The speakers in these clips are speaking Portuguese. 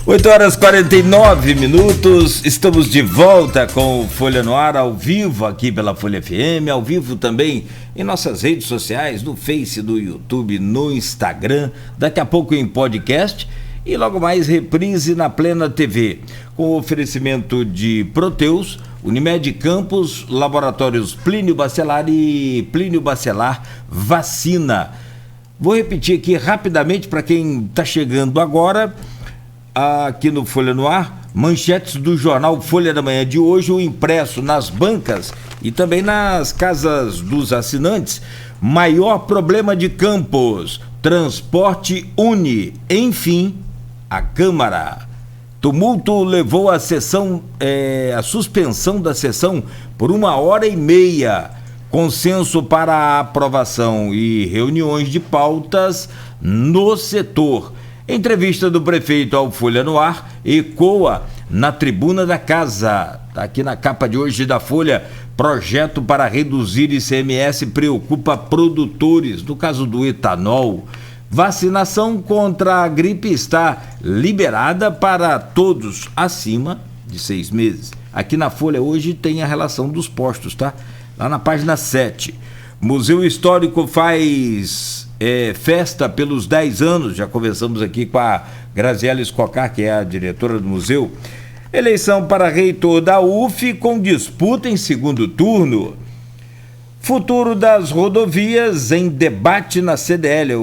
8h49, estamos de volta com o Folha no Ar, ao vivo aqui pela Folha FM, ao vivo também em nossas redes sociais, no Face, no YouTube, no Instagram, daqui a pouco em podcast e logo mais reprise na Plena TV, com oferecimento de Proteus, Unimed Campos, Laboratórios Plínio Bacelar e Plínio Bacelar Vacina. Vou repetir aqui rapidamente para quem está chegando agora, aqui no Folha no Ar, manchetes do jornal Folha da Manhã de hoje, o impresso nas bancas e também nas casas dos assinantes. Maior problema de Campos, transporte une, enfim, a Câmara. Tumulto levou a suspensão da sessão por 1h30. Consenso para a aprovação e reuniões de pautas no setor. Entrevista do prefeito ao Folha no Ar ecoa na tribuna da casa. Está aqui na capa de hoje da Folha. Projeto para reduzir ICMS preocupa produtores. No caso do etanol, vacinação contra a gripe está liberada para todos acima de 6 meses. Aqui na Folha hoje tem a relação dos postos, tá? Lá na página 7. Museu Histórico faz festa pelos 10 anos. Já conversamos aqui com a Graziela Escocar, que é a diretora do museu. Eleição para reitor da UF com disputa em segundo turno. Futuro das rodovias em debate na CDL.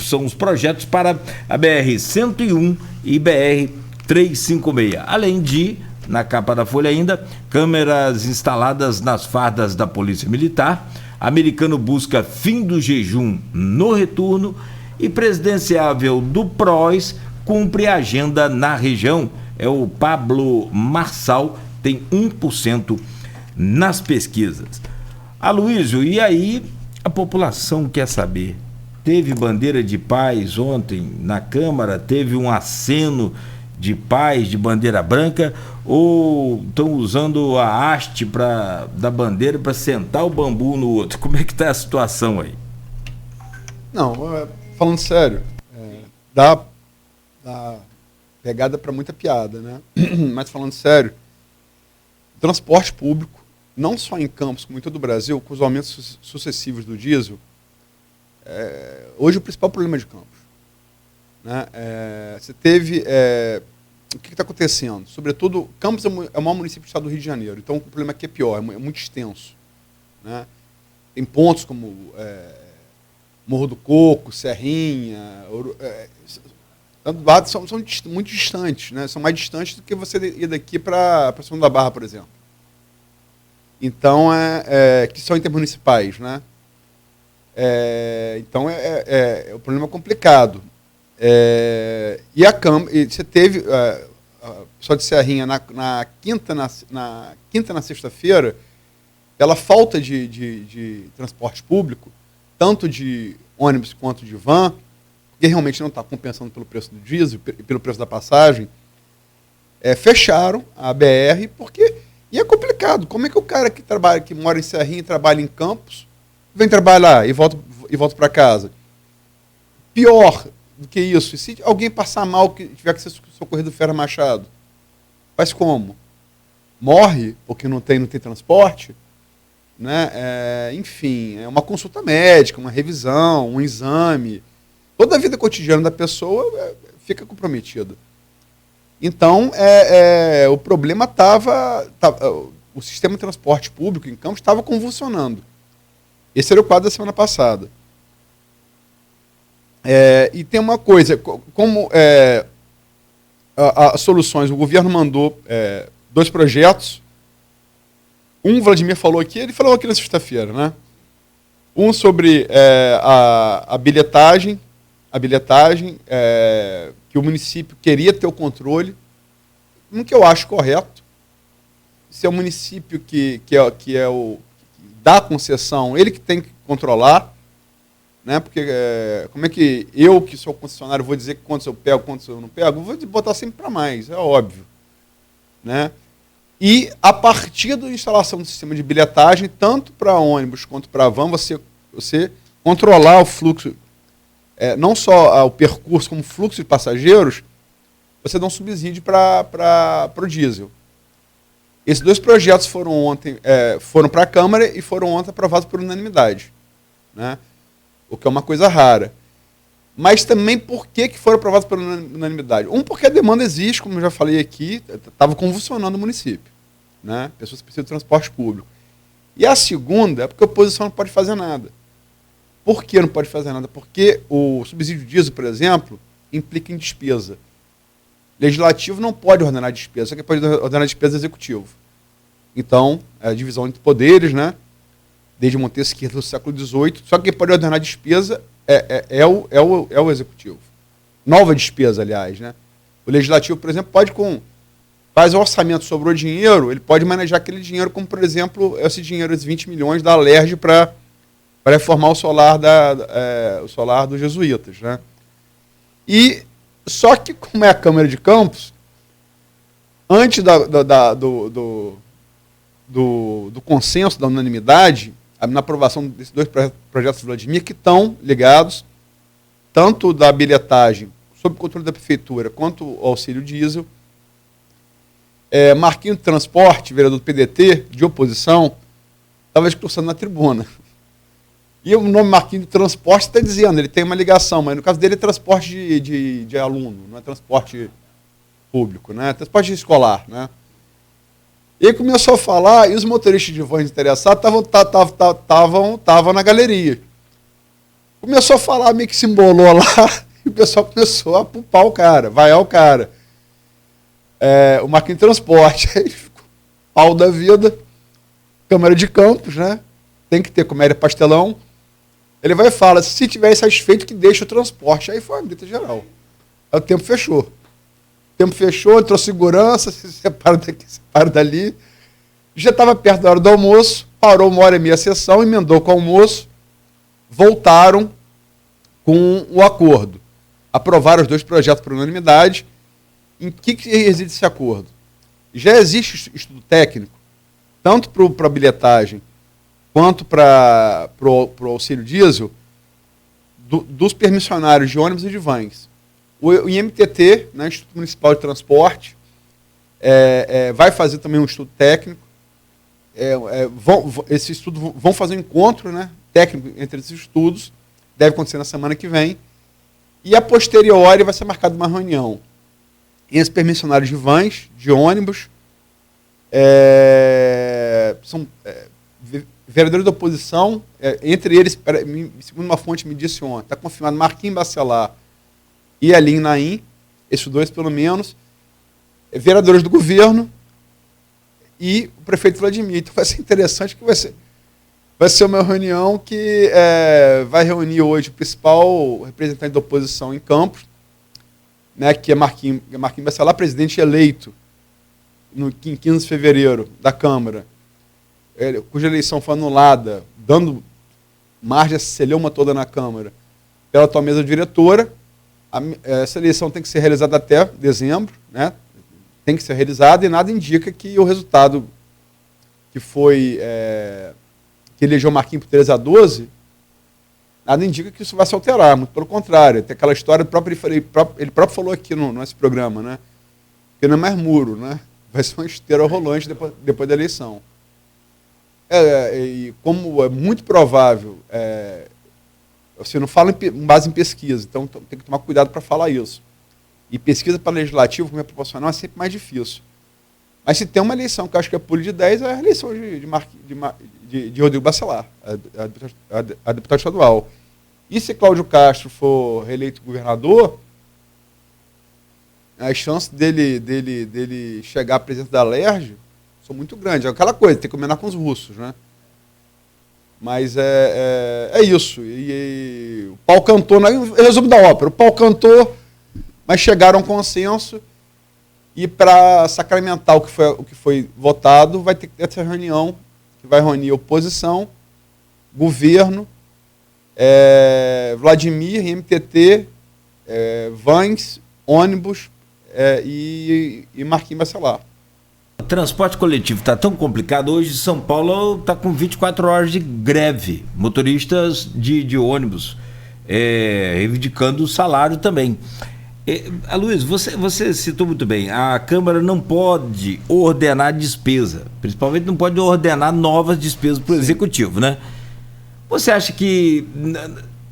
São os projetos para a BR-101 e BR-356. Além de, na capa da Folha ainda, câmeras instaladas nas fardas da Polícia Militar. Americano busca fim do jejum no retorno e presidenciável do PROS cumpre a agenda na região. É o Pablo Marçal, tem 1% nas pesquisas. Aloysio, e aí a população quer saber? Teve bandeira de paz ontem na Câmara? Teve um aceno de paz, de bandeira branca, ou estão usando a haste da bandeira para sentar o bambu no outro? Como é que está a situação aí? Não, falando sério, dá pegada para muita piada, né? Mas falando sério, transporte público, não só em Campos, como em todo o Brasil, com os aumentos sucessivos do diesel, hoje o principal problema de Campos. Né? Você teve... o que está acontecendo? Sobretudo, Campos é o maior município do estado do Rio de Janeiro, então o problema aqui é pior, é muito extenso. Né? Tem pontos como Morro do Coco, Serrinha, são muito distantes, né? São mais distantes do que você ir daqui para São da Barra, por exemplo. Então, que são intermunicipais. Né? Então, o problema é complicado. E você teve só de Serrinha na quinta na sexta-feira, pela falta de transporte público, tanto de ônibus quanto de van, porque realmente não está compensando pelo preço do diesel e pelo preço da passagem, fecharam a BR, e é complicado. Como é que o cara que mora em Serrinha e trabalha em Campos vem trabalhar e volta para casa? Pior do que isso, e se alguém passar mal, que tiver que ser socorrido do Ferro Machado, faz como? Morre porque não tem transporte? Né? Enfim, é uma consulta médica, uma revisão, um exame. Toda a vida cotidiana da pessoa fica comprometida. Então, o problema o sistema de transporte público em Campos estava convulsionando. Esse era o quadro da semana passada. E tem uma coisa, como as soluções, o governo mandou 2 projetos. O Vladimir falou aqui, ele falou aqui na sexta-feira, né? Um sobre a bilhetagem, que o município queria ter o controle, no que eu acho correto. Se é o município que dá a concessão, ele que tem que controlar. Né? Porque como é que eu, que sou concessionário, vou dizer quantos eu pego, quantos eu não pego? Eu vou botar sempre para mais, é óbvio. Né? E a partir da instalação do sistema de bilhetagem, tanto para ônibus quanto para van, você controlar o fluxo, não só o percurso, como o fluxo de passageiros, você dá um subsídio para o diesel. Esses 2 projetos foram para a Câmara e foram ontem aprovados por unanimidade, né? O que é uma coisa rara. Mas também por que foram aprovados por unanimidade? Porque a demanda existe, como eu já falei aqui, estava convulsionando o município, né? Pessoas precisam de transporte público. E a segunda é porque a oposição não pode fazer nada. Por que não pode fazer nada? Porque o subsídio diesel, por exemplo, implica em despesa. Legislativo não pode ordenar despesa, só que pode ordenar despesa executivo. Então, é a divisão entre poderes, né? Desde Montesquieu do século XVIII, só que quem pode ordenar despesa é o executivo. Nova despesa, aliás, né? O legislativo, por exemplo, faz o orçamento, sobrou dinheiro, ele pode manejar aquele dinheiro, como, por exemplo, esse dinheiro, esses 20 milhões da Alerj para reformar o solar dos jesuítas, né? Só que, como é a Câmara de Campos, antes do consenso, da unanimidade, na aprovação desses 2 projetos de Vladimir, que estão ligados, tanto da bilhetagem, sob controle da Prefeitura, quanto o auxílio diesel, Marquinhos de Transporte, vereador do PDT, de oposição, estava discursando na tribuna. E o nome Marquinhos de Transporte está dizendo, ele tem uma ligação, mas no caso dele é transporte de aluno, não é transporte público, né? É transporte escolar, né? E aí começou a falar, e os motoristas de vans interessados estavam na galeria. Começou a falar, meio que se embolou lá, e o pessoal começou a pupar o cara, vaiar o cara. O Marquinhos de Transporte, aí ficou pau da vida, Câmara de Campos, né? Tem que ter comédia pastelão. Ele vai e fala, se tiver insatisfeito, que deixa o transporte. Aí foi uma grita geral. Aí o tempo fechou. O tempo fechou, entrou segurança, se separa daqui, se separa dali. Já estava perto da hora do almoço, parou 1h30 a sessão, emendou com o almoço, voltaram com o acordo. Aprovaram os 2 projetos por unanimidade. Em que reside esse acordo? Já existe estudo técnico, tanto para a bilhetagem, quanto para o auxílio diesel, dos permissionários de ônibus e de vans. O IMTT, né, Instituto Municipal de Transporte, vai fazer também um estudo técnico. Esse estudo vão fazer um encontro, né, técnico entre esses estudos, deve acontecer na semana que vem, e a posteriori vai ser marcada uma reunião entre os permissionários de vans, de ônibus, são vereadores da oposição, entre eles, segundo uma fonte me disse ontem, está confirmado Marquinhos Bacelar e Alim Naim, esses 2 pelo menos, vereadores do governo e o prefeito Vladimir. Então vai ser interessante, que vai ser uma reunião que vai reunir hoje o principal representante da oposição em Campos, né, que é Marquinhos Bacelar, presidente eleito em 15 de fevereiro da Câmara, cuja eleição foi anulada, dando margem a celeuma toda na Câmara, pela atual mesa diretora. Essa eleição tem que ser realizada até dezembro, né? Tem que ser realizada, e nada indica que o resultado que elegeu Marquinhos por 13-12, nada indica que isso vai se alterar, muito pelo contrário. Tem aquela história, ele próprio falou aqui no nosso programa, né? Que não é mais muro, né? Vai ser uma esteira rolante depois da eleição. E como é muito provável, você não fala com base em pesquisa, então tem que tomar cuidado para falar isso. E pesquisa para legislativo, como é proporcional, é sempre mais difícil. Mas se tem uma eleição que eu acho que é pulo de 10, é a eleição de Rodrigo Bacelar, a deputado estadual. E se Cláudio Castro for reeleito governador, as chances dele chegar à presidência da Alerj são muito grandes. É aquela coisa, tem que combinar com os russos, né? Mas é isso. E o pau cantou, resumo da ópera, o pau cantou, mas chegaram a um consenso, e para sacramentar o que foi votado, vai ter que ter essa reunião, que vai reunir oposição, governo, Vladimir, MTT, vans, ônibus e Marquinhos Bacelar. O transporte coletivo está tão complicado. Hoje São Paulo está com 24 horas de greve. Motoristas de ônibus reivindicando o salário também. Aloysio, você citou muito bem, a Câmara não pode ordenar despesa, principalmente não pode ordenar novas despesas para o Executivo, né? Você acha que...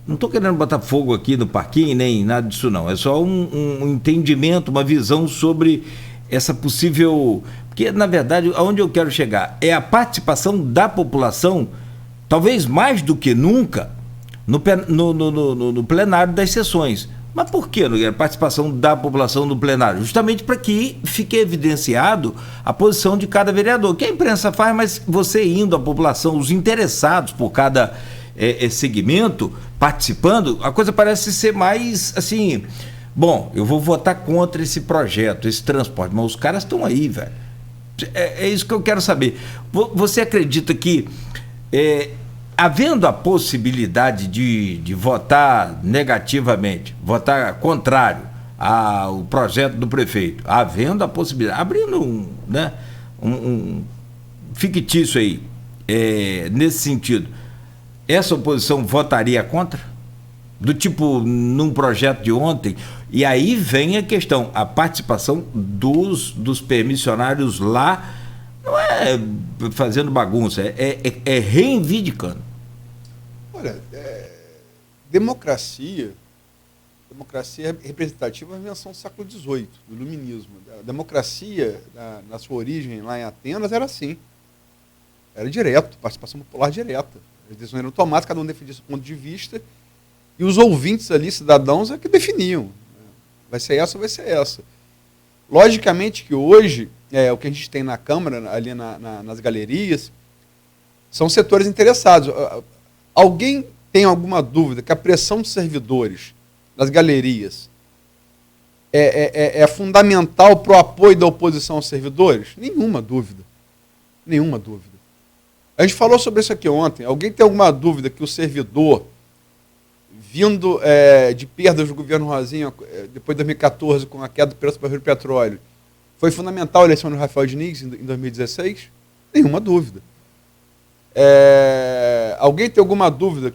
Não estou querendo botar fogo aqui no parquinho, nem nada disso não, é só um entendimento, uma visão sobre essa possível... Porque, na verdade, aonde eu quero chegar é a participação da população, talvez mais do que nunca, no plenário das sessões. Mas por que a participação da população no plenário? Justamente para que fique evidenciado a posição de cada vereador. Que a imprensa faz, mas você indo à população, os interessados por cada segmento, participando, a coisa parece ser mais assim... Bom, eu vou votar contra esse projeto, esse transporte, mas os caras estão aí, velho. É isso que eu quero saber. Você acredita que... havendo a possibilidade de votar negativamente, votar contrário ao projeto do prefeito, havendo a possibilidade, abrindo um fictício aí, nesse sentido, essa oposição votaria contra? Do tipo, num projeto de ontem, e aí vem a questão, a participação dos permissionários lá, não é fazendo bagunça, é reivindicando. Olha, democracia representativa é uma invenção do século XVIII, do iluminismo. A democracia, na sua origem lá em Atenas, era assim. Era direto, participação popular direta. As decisões eram tomadas, cada um defendia seu ponto de vista, e os ouvintes ali, cidadãos, é que definiam. Vai ser essa ou vai ser essa. Logicamente que hoje, o que a gente tem na Câmara, ali nas galerias, são setores interessados. Alguém tem alguma dúvida que a pressão dos servidores nas galerias é fundamental para o apoio da oposição aos servidores? Nenhuma dúvida. Nenhuma dúvida. A gente falou sobre isso aqui ontem. Alguém tem alguma dúvida que o servidor, vindo de perdas do governo Rosinha, depois de 2014, com a queda do preço do barril de petróleo, foi fundamental a eleição do Rafael Diniz em 2016? Nenhuma dúvida. Alguém tem alguma dúvida?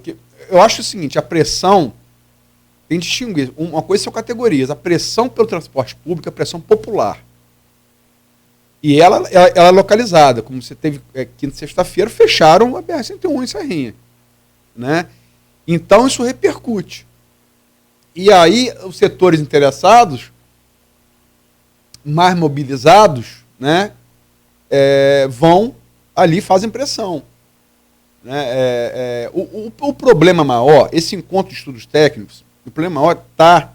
Eu acho o seguinte, a pressão, tem que distinguir, uma coisa são categorias, a pressão pelo transporte público, a pressão popular. E ela é localizada, como você teve quinta e sexta-feira, fecharam a BR-101 em Serrinha. Né? Então isso repercute. E aí os setores interessados, mais mobilizados, né, vão ali, fazem pressão. Né? O problema maior, esse encontro de estudos técnicos, o problema maior está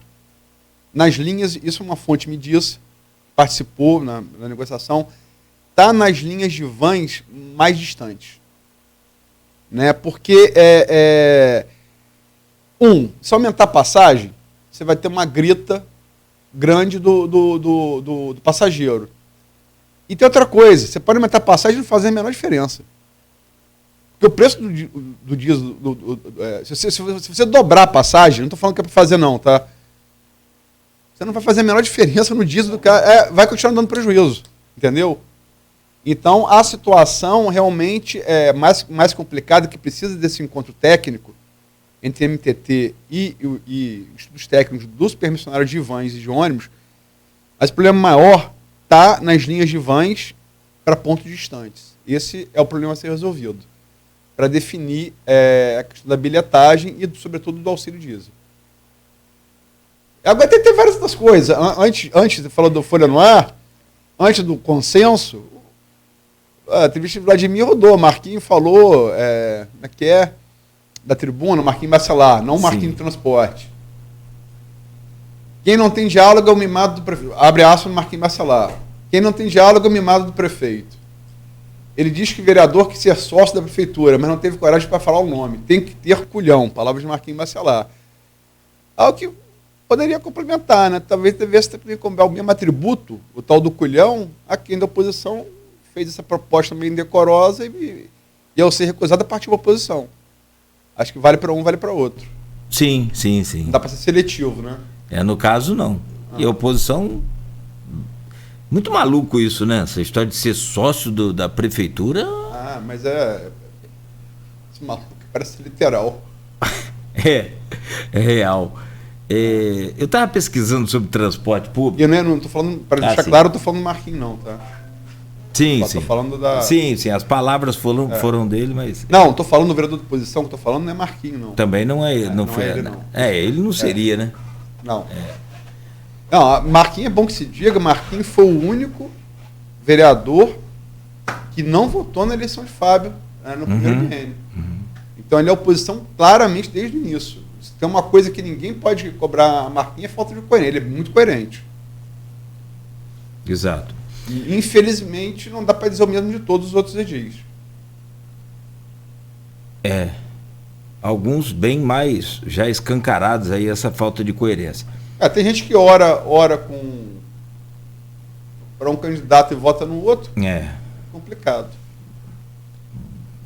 nas linhas, isso uma fonte me disse, participou na negociação, está nas linhas de vans mais distantes. Né? Porque, se aumentar a passagem, você vai ter uma grita grande do passageiro. E tem outra coisa, você pode aumentar a passagem e não fazer a menor diferença. Porque o preço do diesel, se você dobrar a passagem, não estou falando que é para fazer não, tá? Você não vai fazer a menor diferença no diesel do cara, vai continuar dando prejuízo, entendeu? Então, a situação realmente é mais complicada, que precisa desse encontro técnico entre MTT e estudos técnicos dos permissionários de vans e de ônibus, mas o problema maior está nas linhas de vans para pontos distantes. Esse é o problema a ser resolvido, para definir a questão da bilhetagem e, sobretudo, do auxílio diesel. Agora tem várias outras coisas. Antes de falar do Folha no Ar, antes do consenso, a entrevista de Vladimir rodou, Marquinhos falou, da tribuna, Marquinhos Bacelar, não Marquinhos Transporte. Quem não tem diálogo é o mimado do prefeito. Abre aspas no Marquinhos Bacelar. Quem não tem diálogo é o mimado do prefeito. Ele diz que o vereador quer ser sócio da prefeitura, mas não teve coragem para falar o nome. Tem que ter culhão, palavras de Marquinhos Bacelar. Algo que poderia complementar, né? Talvez devesse ter como o mesmo atributo, o tal do culhão, a quem da oposição fez essa proposta meio indecorosa e ao ser recusada, partiu a oposição. Acho que vale para um, vale para outro. Sim. Não dá para ser seletivo, né? No caso, não. E a oposição... Muito maluco isso, né? Essa história de ser sócio da prefeitura... mas esse maluco parece literal. É real. Eu estava pesquisando sobre transporte público. E eu não estou falando, para deixar claro, eu estou falando do Marquinhos, não, tá? Sim, Só sim. Estou falando da... Sim, as palavras foram dele, mas... Não, estou falando do vereador de oposição, que estou falando não é Marquinhos, não. Também não é, não foi. É ele, não. Ele não seria, né? Não. Não, Marquinhos é bom que se diga, Marquinhos foi o único vereador que não votou na eleição de Fábio no primeiro biênio. Então ele é oposição claramente desde o início. Se tem uma coisa que ninguém pode cobrar a Marquinhos é falta de coerência. Ele é muito coerente. Exato. E, infelizmente, não dá para dizer o mesmo de todos os outros edis. Alguns bem mais já escancarados aí essa falta de coerência. Tem gente que ora para um candidato e vota no outro. Complicado.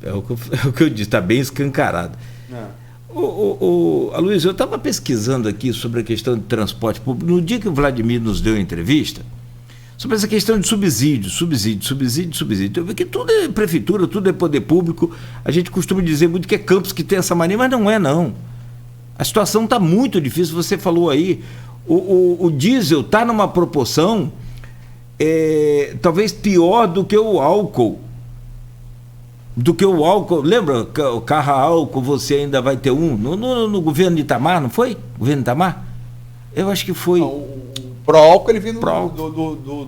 É o que eu disse, está bem escancarado. Aloysio, eu estava pesquisando aqui sobre a questão de transporte público. No dia que o Vladimir nos deu a entrevista, sobre essa questão de subsídio. Eu vi que tudo é prefeitura, tudo é poder público. A gente costuma dizer muito que é Campos que tem essa mania, mas não é, não. A situação está muito difícil. Você falou aí, o diesel está numa proporção talvez pior do que o álcool. Lembra o carro a álcool, você ainda vai ter um no governo de Itamar, não foi? Governo de Itamar? Eu acho que foi. O pró-álcool ele vindo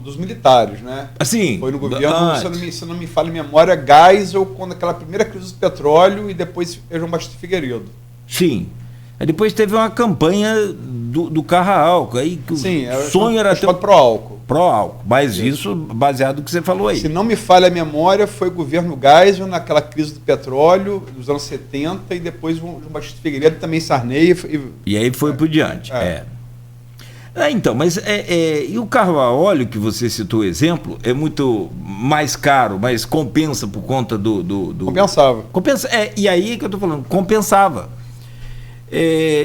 dos militares, né? Assim, foi no governo, se não me falha a memória, Geisel, quando aquela primeira crise do petróleo e depois João Batista Figueiredo. Sim. Aí depois teve uma campanha do carro a álcool. Aí o sonho era ter pró-álcool. Pró-álcool. Mas isso baseado no que você falou aí. Se não me falha a memória, foi o governo Geisel naquela crise do petróleo dos anos 70 e depois o João Batista Figueiredo também Sarney. E aí foi por diante. Então, mas e o carro a óleo que você citou o exemplo é muito mais caro, mas compensa por conta do... Compensava. E aí que eu estou falando, compensava.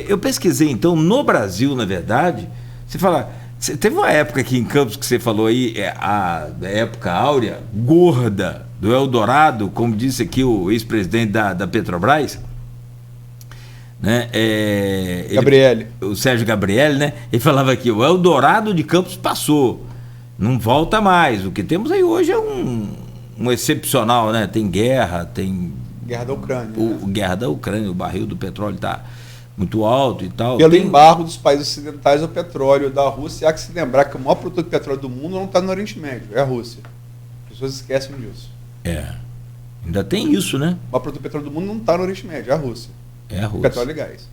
Eu pesquisei, então, no Brasil, na verdade, teve uma época aqui em Campos que você falou aí, a época áurea, gorda, do Eldorado, como disse aqui o ex-presidente da Petrobras, né? O Sérgio Gabrielli, né? Ele falava aqui, o Eldorado de Campos passou, não volta mais. O que temos aí hoje é um excepcional, né? Tem guerra, tem... Guerra da Ucrânia. Guerra da Ucrânia, o barril do petróleo está muito alto e tal. Pelo embargo dos países ocidentais ao petróleo da Rússia, há que se lembrar que o maior produtor de petróleo do mundo não está no Oriente Médio, é a Rússia. As pessoas esquecem disso. Ainda tem isso, né? O maior produtor de petróleo do mundo não está no Oriente Médio, é a Rússia. É a Rússia. Petróleo e gás.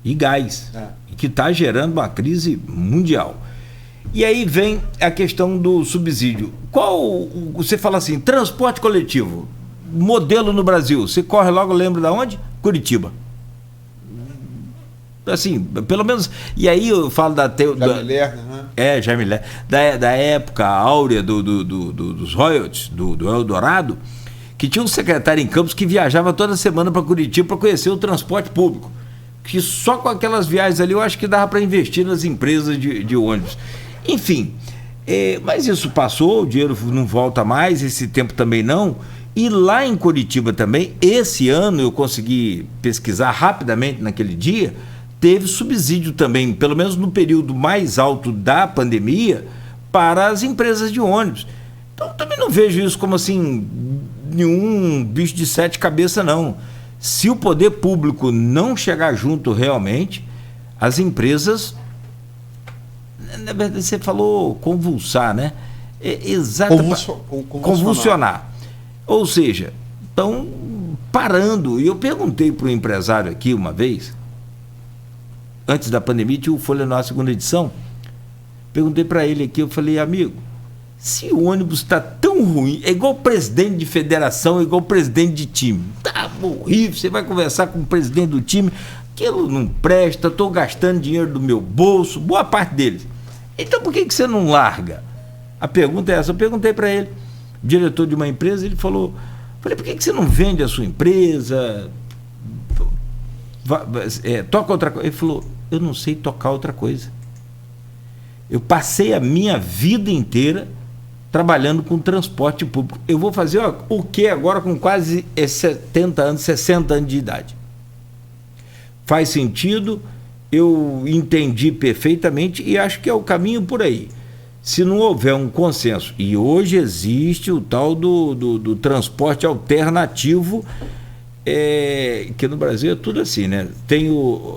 E gás. Que está gerando uma crise mundial. E aí vem a questão do subsídio. Você fala assim, transporte coletivo, modelo no Brasil. Você corre logo, lembra de onde? Curitiba. Assim, pelo menos. E aí eu falo Jaime Lerner, da época áurea dos royalties, do Eldorado, que tinha um secretário em Campos que viajava toda semana para Curitiba para conhecer o transporte público. Que só com aquelas viagens ali eu acho que dava para investir nas empresas de ônibus. Enfim, mas isso passou, o dinheiro não volta mais, esse tempo também não. E lá em Curitiba também, esse ano eu consegui pesquisar rapidamente naquele dia, teve subsídio também, pelo menos no período mais alto da pandemia, para as empresas de ônibus. Então também não vejo isso como assim, nenhum bicho de sete cabeças, não. Se o poder público não chegar junto realmente, as empresas, na verdade você falou convulsar, né? Exatamente. Convulsionar. Ou seja, estão parando. E eu perguntei para o empresário aqui uma vez, antes da pandemia, tinha o Folha Nova, segunda edição. Perguntei para ele aqui, eu falei, amigo, se o ônibus está tão ruim, é igual presidente de federação, é igual presidente de time. Tá horrível, você vai conversar com o presidente do time, aquilo não presta, estou gastando dinheiro do meu bolso, boa parte deles. Então por que você não larga? A pergunta é essa, eu perguntei para ele, diretor de uma empresa, ele falou, por que você não vende a sua empresa, toca outra coisa? Ele falou, eu não sei tocar outra coisa. Eu passei a minha vida inteira trabalhando com transporte público. Eu vou fazer o que agora com quase 70 anos, 60 anos de idade? Faz sentido eu entendi perfeitamente e acho que é o caminho por aí. Se não houver um consenso, e hoje existe o tal do transporte alternativo, que no Brasil é tudo assim, né? Tem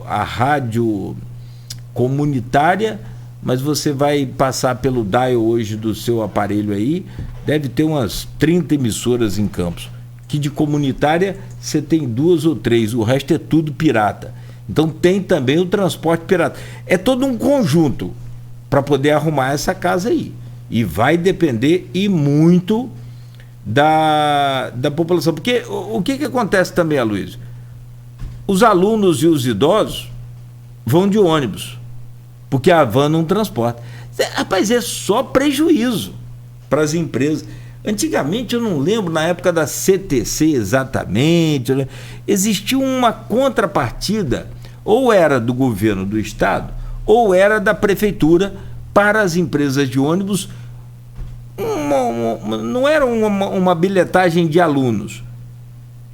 a rádio comunitária, mas você vai passar pelo dial hoje do seu aparelho aí, deve ter umas 30 emissoras em Campos, que de comunitária você tem 2 ou 3, o resto é tudo pirata. Então tem também o transporte pirata. É todo um conjunto para poder arrumar essa casa aí. E vai depender e muito da população. Porque o que acontece também, Aloysio? Os alunos e os idosos vão de ônibus, porque a van não transporta. Rapaz, é só prejuízo para as empresas. Antigamente, eu não lembro, na época da CTC exatamente, né? Existia uma contrapartida, ou era do governo do estado, ou era da prefeitura para as empresas de ônibus. Não era uma bilhetagem de alunos,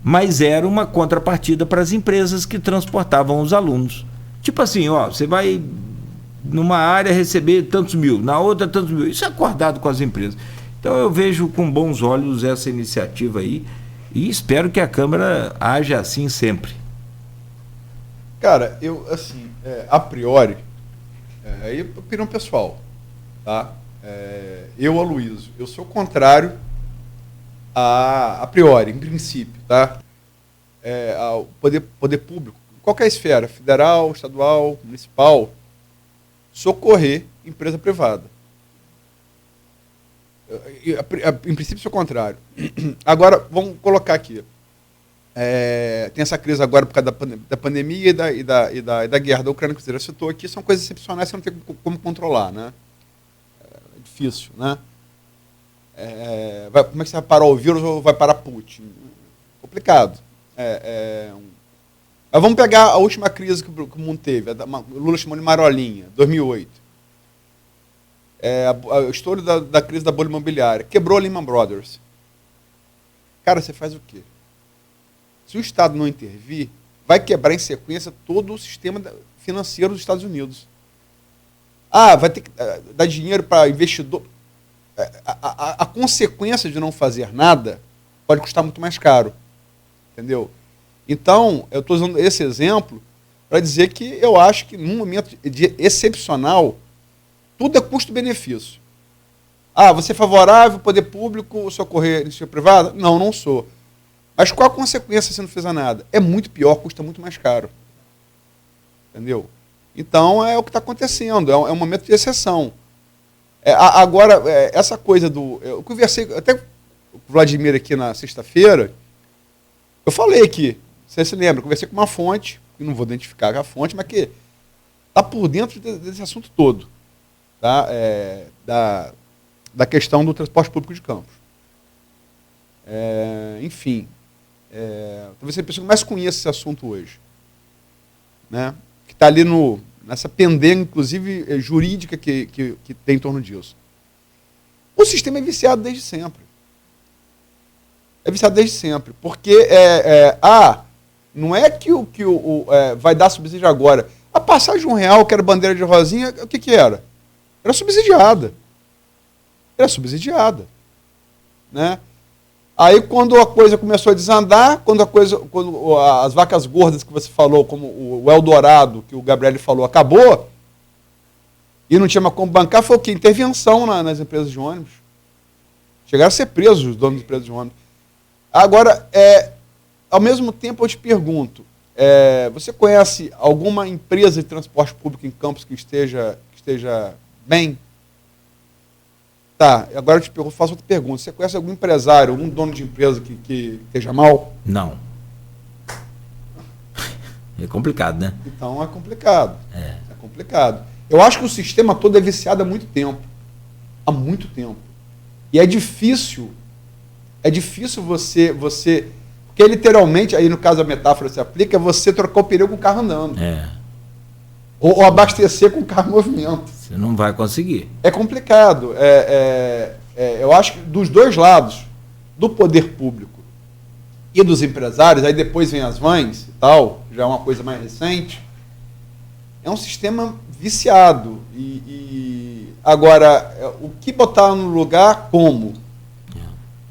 mas era uma contrapartida para as empresas que transportavam os alunos. Tipo assim, ó, você vai numa área receber tantos mil, na outra tantos mil. Isso é acordado com as empresas. Então eu vejo com bons olhos essa iniciativa aí e espero que a Câmara haja assim sempre. Cara, eu, assim, a priori, aí é opinião pessoal, tá? Eu, Aloysio, eu sou contrário a priori, em princípio, tá? Ao poder público, qualquer esfera, federal, estadual, municipal, socorrer empresa privada. Em princípio, sou contrário. Agora, vamos colocar aqui. Tem essa crise agora por causa da pandemia e da guerra da Ucrânia, que você já citou aqui, são coisas excepcionais que você não tem como controlar, né? É difícil, né? Como é que você vai parar o vírus ou vai parar Putin? Complicado. Mas vamos pegar a última crise que o mundo teve, o Lula chamou de Marolinha, 2008. A história da crise da bolha imobiliária. Quebrou a Lehman Brothers. Cara, você faz o quê? Se o Estado não intervir, vai quebrar em sequência todo o sistema financeiro dos Estados Unidos. Vai ter que dar dinheiro para investidor. A consequência de não fazer nada pode custar muito mais caro. Entendeu? Então, eu estou usando esse exemplo para dizer que eu acho que num momento excepcional, tudo é custo-benefício. Você é favorável ao poder público socorrer a iniciativa privada? Não, não sou. Mas qual a consequência se não fizer nada? É muito pior, custa muito mais caro. Entendeu? Então é o que está acontecendo, é um momento de exceção. Agora, essa coisa do... Eu conversei até com o Vladimir aqui na sexta-feira, eu falei aqui, você se lembra, eu conversei com uma fonte, que não vou identificar a fonte, mas que está por dentro desse assunto todo. Tá? Da questão do transporte público de Campos. Enfim, talvez seja a pessoa que mais conheça esse assunto hoje, né? Que está ali nessa pendenga, inclusive jurídica, que tem em torno disso. O sistema é viciado desde sempre. É viciado desde sempre. Porque não é que vai dar subsídio agora. A passagem de R$1, que era bandeira de rosinha, o que era? Era subsidiada. Né? Aí, quando a coisa começou a desandar, quando as vacas gordas que você falou, como o Eldorado, que o Gabriel falou, acabou, e não tinha mais como bancar, foi o quê? Intervenção nas empresas de ônibus. Chegaram a ser presos os donos das empresas de ônibus. Agora, ao mesmo tempo, eu te pergunto, você conhece alguma empresa de transporte público em Campos que esteja bem? Tá, agora eu faço outra pergunta. Você conhece algum empresário, algum dono de empresa que esteja mal? Não. É complicado, né? Então é complicado. É complicado. Eu acho que o sistema todo é viciado há muito tempo. Há muito tempo. E é difícil você... Porque literalmente, aí no caso a metáfora se aplica, é você trocar o pneu com o carro andando. Ou abastecer com o carro em movimento. Você não vai conseguir. É complicado. Eu acho que dos dois lados, do poder público e dos empresários, aí depois vem as vans e tal, já é uma coisa mais recente, é um sistema viciado. Agora, o que botar no lugar, como?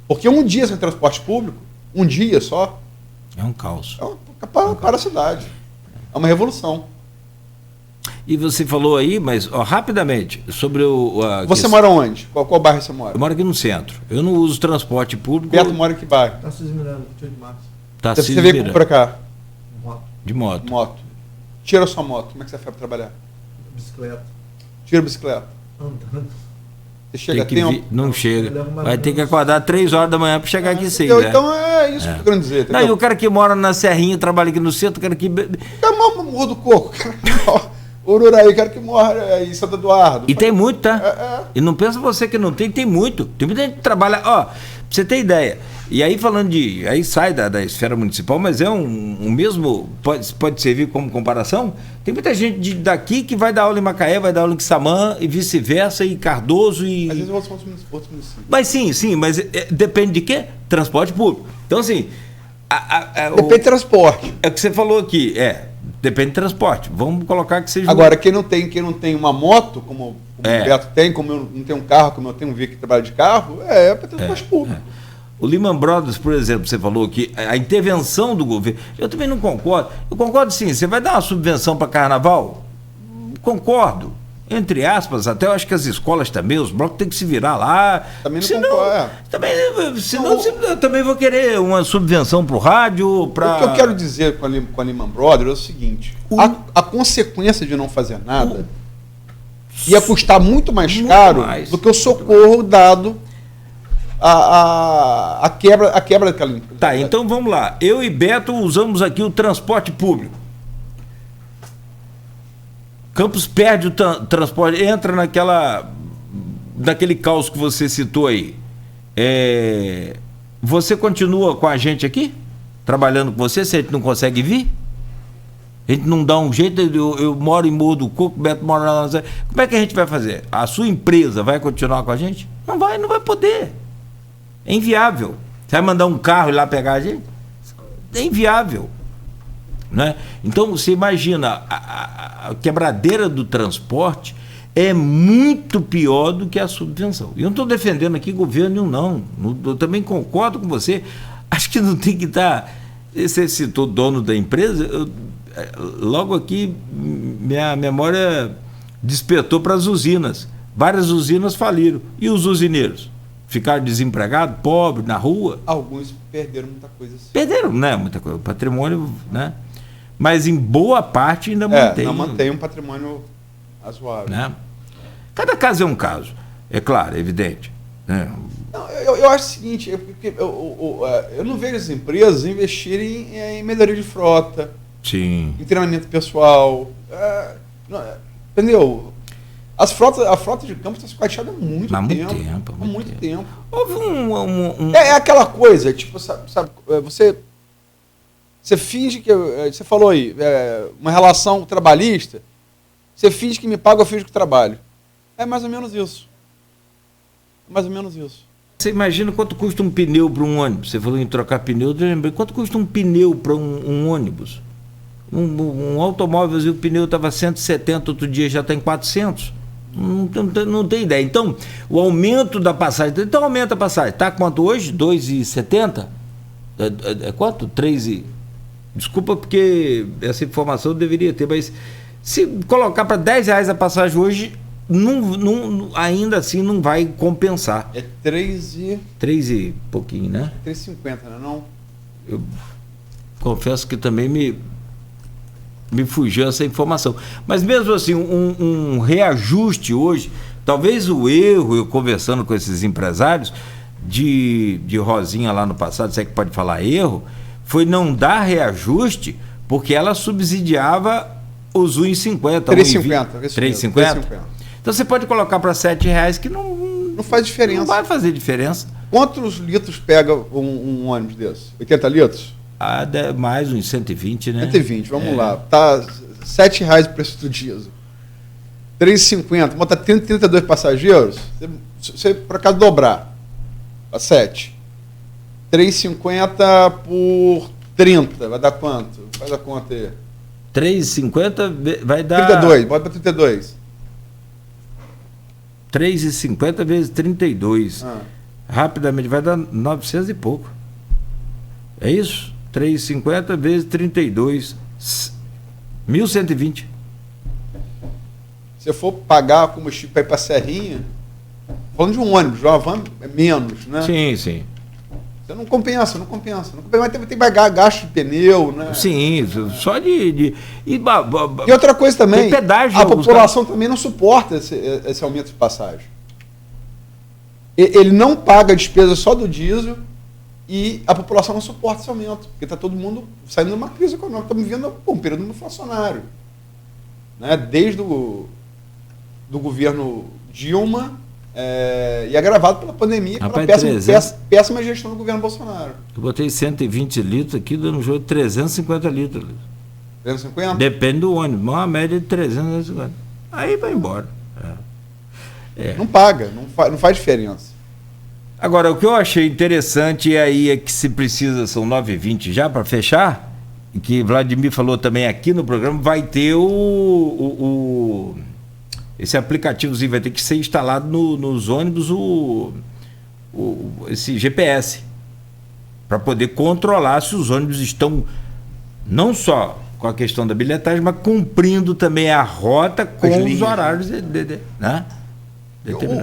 Porque um dia sem transporte público, um dia só... É um caos. Para a cidade. É uma revolução. E você falou aí, mas rapidamente, sobre o... Você mora onde? Qual bairro você mora? Eu moro aqui no centro. Eu não uso transporte público. Beto mora em que bairro? Tarcísio Miranda, 28 de março. Você veio para cá? De moto. Moto. Tira a sua moto. Como é que você vai para trabalhar? Bicicleta. Tira a bicicleta. Andando. Você chega a tempo? Não chega. Vai ter que acordar 3 horas da manhã para chegar aqui 6. Então é isso que eu tô querendo dizer. Não, e o cara que mora na Serrinha, trabalha aqui no centro, o cara que... Morro do Coco. Ururaí, o cara que mora em Santo Eduardo. E tem muito, tá? E não pensa você que não tem, tem muito. Tem muita gente que trabalha... Ó, pra você ter ideia. E aí falando de... Aí sai da esfera municipal, mas é um mesmo... Pode servir como comparação. Tem muita gente daqui que vai dar aula em Macaé, vai dar aula em Quissamã e vice-versa, e Cardoso e... Às vezes outros municípios. Mas sim, mas depende de quê? Transporte público. Então assim... Depende de transporte. É o que você falou aqui, depende de transporte. Vamos colocar que seja... Agora, quem não tem uma moto, como o Beto tem, como eu não tenho um carro, como eu tenho um que trabalha de carro, para transporte público. O Lehman Brothers, por exemplo, você falou que a intervenção do governo... Eu também não concordo. Eu concordo sim, você vai dar uma subvenção para carnaval? Concordo. Entre aspas, até eu acho que as escolas também, os blocos têm que se virar lá. Também não concordo. Senão eu também vou querer uma subvenção para o rádio, para... O que eu quero dizer com a Lehman Brothers é o seguinte, a consequência de não fazer nada ia custar muito mais caro do que o socorro dado a quebra daquela empresa. Tá, então vamos lá. Eu e Beto usamos aqui o transporte público. Campos perde o transporte, entra naquele caos que você citou aí. Você continua com a gente aqui? Trabalhando com você, se a gente não consegue vir? A gente não dá um jeito, eu moro em Morro do Coco, o Beto mora lá. Como é que a gente vai fazer? A sua empresa vai continuar com a gente? Não vai poder. É inviável. Você vai mandar um carro ir lá pegar a gente? É inviável. Né? Então você imagina, a quebradeira do transporte é muito pior do que a subvenção. E eu não estou defendendo aqui governo nenhum, não. Eu também concordo com você. Acho que não tem que estar... Você citou dono da empresa, logo aqui minha memória despertou para as usinas. Várias usinas faliram. E os usineiros? Ficaram desempregados, pobres, na rua? Alguns perderam muita coisa. Assim. Perderam, né? Muita coisa. O patrimônio, né? Mas em boa parte ainda mantém. Não mantém um patrimônio razoável. Né? Cada caso é um caso, é claro, é evidente. Né? Não, eu acho o seguinte, eu não vejo as empresas investirem em melhoria de frota, Sim. em treinamento pessoal. Entendeu? A frota de campo está sucateada há muito tempo. Há muito tempo. Houve É aquela coisa, tipo, sabe você finge que... Você falou aí, uma relação trabalhista, você finge que me paga, eu finge que trabalho. É mais ou menos isso. Você imagina quanto custa um pneu para um ônibus? Você falou em trocar pneu, eu lembrei. Quanto custa um pneu para um ônibus? Um automóvel, o pneu estava 170, outro dia já está em 400. Não tem ideia. Então, o aumento da passagem... Então, aumenta a passagem. Está quanto hoje? 2,70? Quanto? 3 Desculpa, porque essa informação eu deveria ter, mas se colocar para R$10 a passagem hoje, ainda assim não vai compensar. É 3 e pouquinho, né? 3,50, não? Eu confesso que também me fugiu essa informação. Mas mesmo assim, um reajuste hoje, talvez o erro, eu conversando com esses empresários, de Rosinha lá no passado, se é que pode falar erro, foi não dar reajuste porque ela subsidiava os 1,50. 3,50? Então você pode colocar para R$7 que não faz diferença. Não vai fazer diferença. Quantos litros pega um ônibus desse? 80 litros? Mais uns 120, né? 120, vamos lá. Tá R$7 o preço do diesel. 3,50, bota 32 passageiros, você por acaso dobrar a 7. 3,50 por 30, vai dar quanto? Faz a conta aí. 3,50 vai dar... 32, bota para 32. 3,50 vezes 32. Rapidamente vai dar 900 e pouco. É isso? 3,50 vezes 32. 1.120. Se eu for pagar combustível para ir para a Serrinha, falando de um ônibus, de uma van é menos, né? Sim, sim. Você não compensa. Mas tem que pagar gasto de pneu, né? Sim, só de... E outra coisa também, tem pedágio, a população também não suporta esse aumento de passagem. Ele não paga a despesa só do diesel e a população não suporta esse aumento, porque está todo mundo saindo de uma crise econômica, estamos vivendo um período inflacionário. Né? Desde do governo Dilma e agravado pela pandemia, pela péssima gestão do governo Bolsonaro. Eu botei 120 litros aqui, dando um jogo de 350 litros. 350? Depende do ônibus, uma média de 350. Aí vai embora. Não paga, não faz diferença. Agora, o que eu achei interessante aí é que se precisa, são 9h20 já para fechar, e que Vladimir falou também aqui no programa, vai ter esse aplicativozinho, vai ter que ser instalado nos ônibus esse GPS, para poder controlar se os ônibus estão não só com a questão da bilhetagem, mas cumprindo também a rota com os horários né?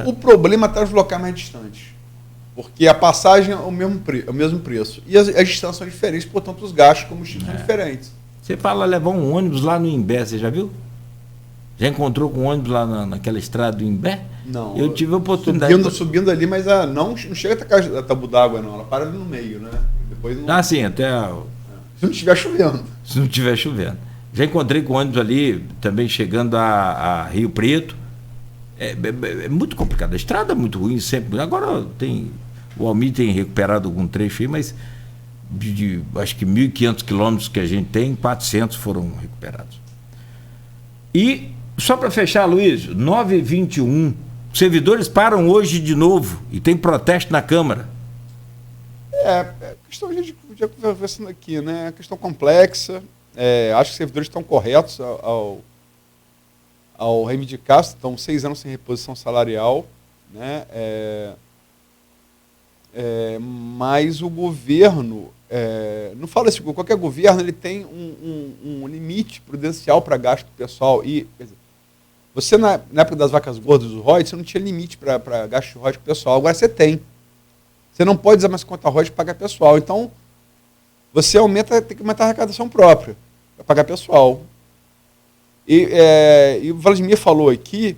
O problema está nos locais mais distantes, porque a passagem é o mesmo preço e as distâncias são diferentes, portanto os gastos de combustível são diferentes. Você fala levar um ônibus lá no Imbé, você já viu? Já encontrou com um ônibus lá naquela estrada do Imbé? Não. Eu tive a oportunidade. Subindo ali, mas não chega a Tabu d'Água, não. Ela para ali no meio, né? Depois não... sim, até... Se não estiver chovendo. Se não estiver chovendo. Já encontrei com ônibus ali, também chegando a Rio Preto. É muito complicado. A estrada é muito ruim sempre. Agora o Almir tem recuperado algum trecho aí, mas acho que 1.500 quilômetros que a gente tem, 400 foram recuperados. E, só para fechar, Luiz, 9h21, servidores param hoje de novo e tem protesto na Câmara. Questão a gente já conversando aqui, né? É questão complexa. Acho que os servidores estão corretos ao reivindicar, estão 6 anos sem reposição salarial, né? Mas o governo, não fala isso, qualquer governo ele tem um limite prudencial para gasto pessoal. E, quer dizer, você, na época das vacas gordas do ROI, você não tinha limite para gasto de ROI pessoal, agora você tem. Você não pode usar mais conta ROI para pagar pessoal. Então, você tem que aumentar a arrecadação própria para pagar pessoal. E o Vladimir falou aqui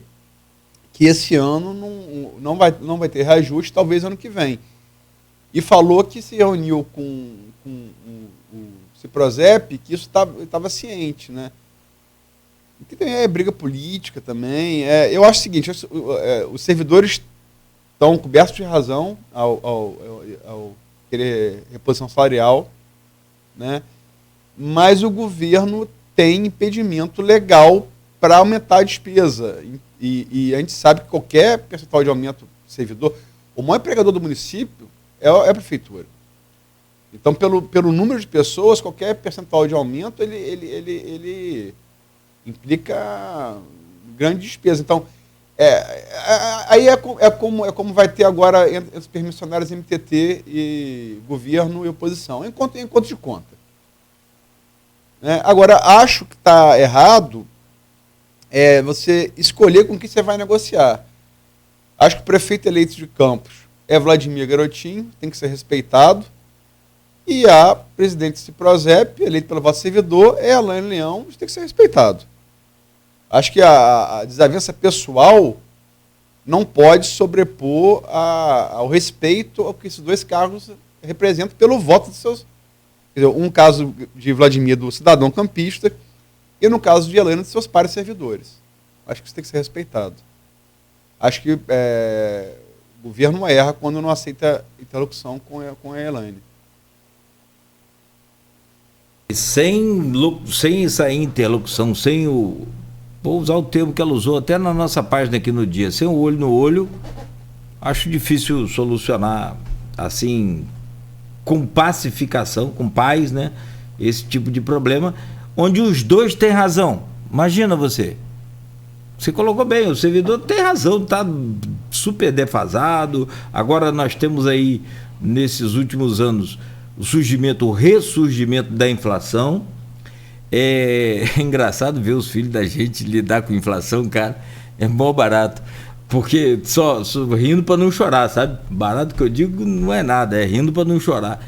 que esse ano não vai ter reajuste, talvez ano que vem. E falou que se reuniu com o Ciprozep, que isso estava ciente, né? E que também é briga política também. Eu acho o seguinte, os servidores estão cobertos de razão ao querer reposição salarial, né? Mas o governo tem impedimento legal para aumentar a despesa. E a gente sabe que qualquer percentual de aumento do servidor, o maior empregador do município é a prefeitura. Então, pelo número de pessoas, qualquer percentual de aumento, ele implica grande despesa. Então, aí como vai ter agora entre os permissionários MTT e governo e oposição, enquanto de conta. Agora, acho que está errado você escolher com quem você vai negociar. Acho que o prefeito eleito de Campos é Vladimir Garotinho, tem que ser respeitado. E a presidente Ciprozep, eleita pelo voto servidor, é Elaine Leão, tem que ser respeitado. Acho que a desavença pessoal não pode sobrepor ao respeito ao que esses dois cargos representam pelo voto dos seus... Quer dizer, um caso de Vladimir do cidadão campista e no caso de Elaine dos seus pares servidores. Acho que isso tem que ser respeitado. Acho que o governo erra quando não aceita interlocução com a Elaine. Sem essa interlocução, vou usar o termo que ela usou até na nossa página aqui no dia, sem o olho no olho, acho difícil solucionar assim, com pacificação, com paz, né, esse tipo de problema. onde os dois têm razão. Imagina você. Você colocou bem, o servidor tem razão, está super defasado. Agora nós temos aí, nesses últimos anos, o ressurgimento da inflação. É engraçado ver os filhos da gente lidar com inflação, cara. É mó barato. Porque só rindo para não chorar, sabe? Barato que eu digo não é nada, é rindo para não chorar.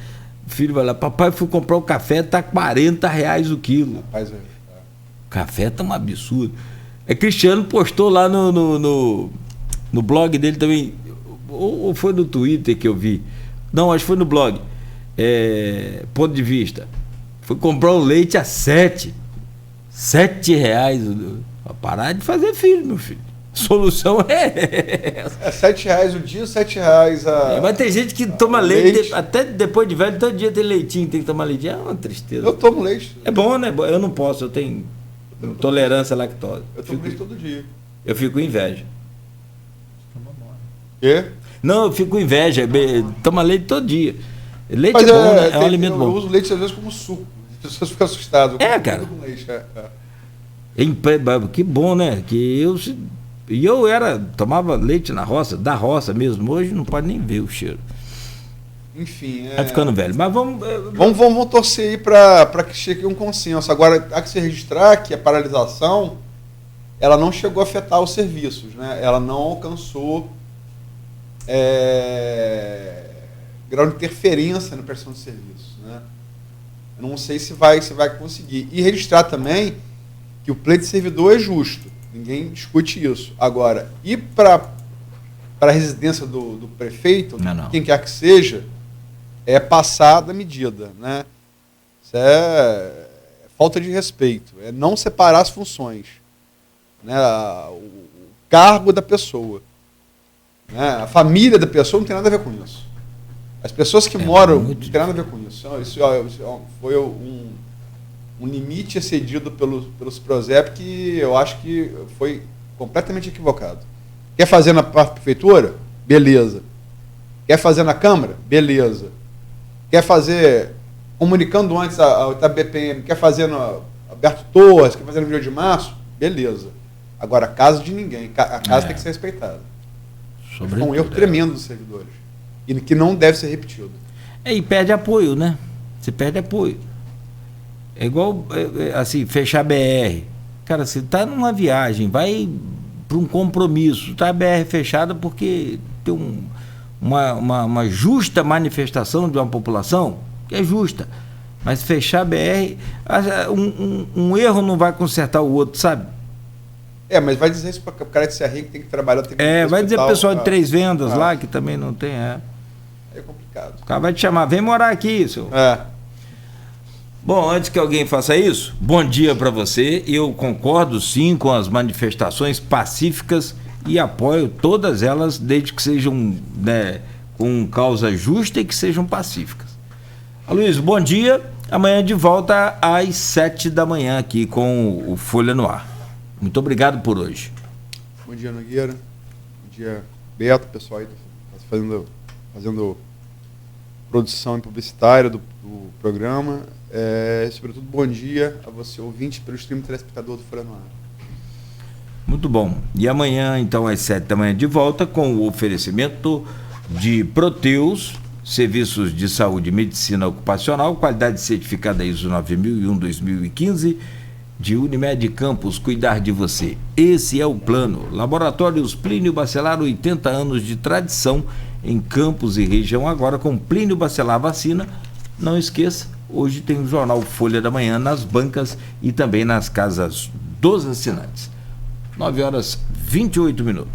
O filho vai lá, papai, fui comprar o café, tá R$40 o quilo. Rapaz, Café tá um absurdo. Cristiano postou lá no blog dele também, ou foi no Twitter que eu vi. Não, acho que foi no blog. Ponto de vista. Foi comprar o leite a R$7. R$7. Parar de fazer filho, meu filho. A solução é essa. R$7 o dia, R$7 a... Mas tem gente que toma leite, até depois de velho, todo dia tem leitinho, tem que tomar leite. É uma tristeza. Eu tomo leite. É bom, né? Eu não posso, eu tenho intolerância à lactose. Eu tomo leite todo dia. Eu fico com inveja. Quê? Não, eu fico com inveja. Toma leite todo dia. Leite Mas é bom, né? É um alimento bom. Eu uso leite às vezes como suco. As pessoas ficam assustadas. Cara. Com leite, Que bom, né? Eu tomava leite na roça, da roça mesmo. Hoje não pode nem ver o cheiro. Enfim. Vai ficando velho. Mas vamos torcer aí para que chegue um consenso. Agora, há que se registrar que a paralisação ela não chegou a afetar os serviços, né? Ela não alcançou grau de interferência na prestação de serviços, né? Eu não sei se vai conseguir. E registrar também que o pleito de servidor é justo. Ninguém discute isso. Agora, ir para a residência do prefeito, não. Quem quer que seja, é passar da medida, né? Isso é falta de respeito. É não separar as funções, né? O cargo da pessoa, né? A família da pessoa não tem nada a ver com isso. As pessoas que moram não tem nada a ver com isso. Isso foi um limite excedido pelos Prozep que eu acho que foi completamente equivocado. Quer fazer na prefeitura? Beleza. Quer fazer na Câmara? Beleza. Quer fazer comunicando antes a BPM? Quer fazer no Alberto Torres? Quer fazer no 1 de março? Beleza. Agora, a casa de ninguém. A casa tem que ser respeitada. Foi um erro tremendo dos servidores. E que não deve ser repetido. E perde apoio, né? Você perde apoio. É igual, assim, fechar a BR. Cara, você está numa viagem, vai para um compromisso, está a BR fechada porque tem uma justa manifestação de uma população, que é justa. Mas fechar a BR, um erro não vai consertar o outro, sabe? Mas vai dizer isso para o cara de Serrinha que tem que trabalhar... Vai dizer o pessoal de Três Vendas lá, que também não tem... É complicado. O cara vai te chamar, vem morar aqui, senhor. Bom, antes que alguém faça isso, bom dia para você. Eu concordo sim com as manifestações pacíficas e apoio todas elas, desde que sejam, né, com causa justa e que sejam pacíficas. Aloysio, bom dia. Amanhã de volta às 7 da manhã aqui com o Folha no Ar. Muito obrigado por hoje. Bom dia, Nogueira. Bom dia, Beto, pessoal aí fazendo produção publicitária do programa. Sobretudo, bom dia a você, ouvinte, pelo stream telespectador do Folha no Ar. Muito bom. E amanhã, então, às 7 da manhã, de volta com o oferecimento de Proteus, serviços de saúde e medicina ocupacional, qualidade certificada ISO 9001-2015, de Unimed Campos, cuidar de você. Esse é o plano. Laboratórios Plínio Bacelar, 80 anos de tradição em Campos e região, agora com Plínio Bacelar vacina. Não esqueça, hoje tem o jornal Folha da Manhã nas bancas e também nas casas dos assinantes. 9h28.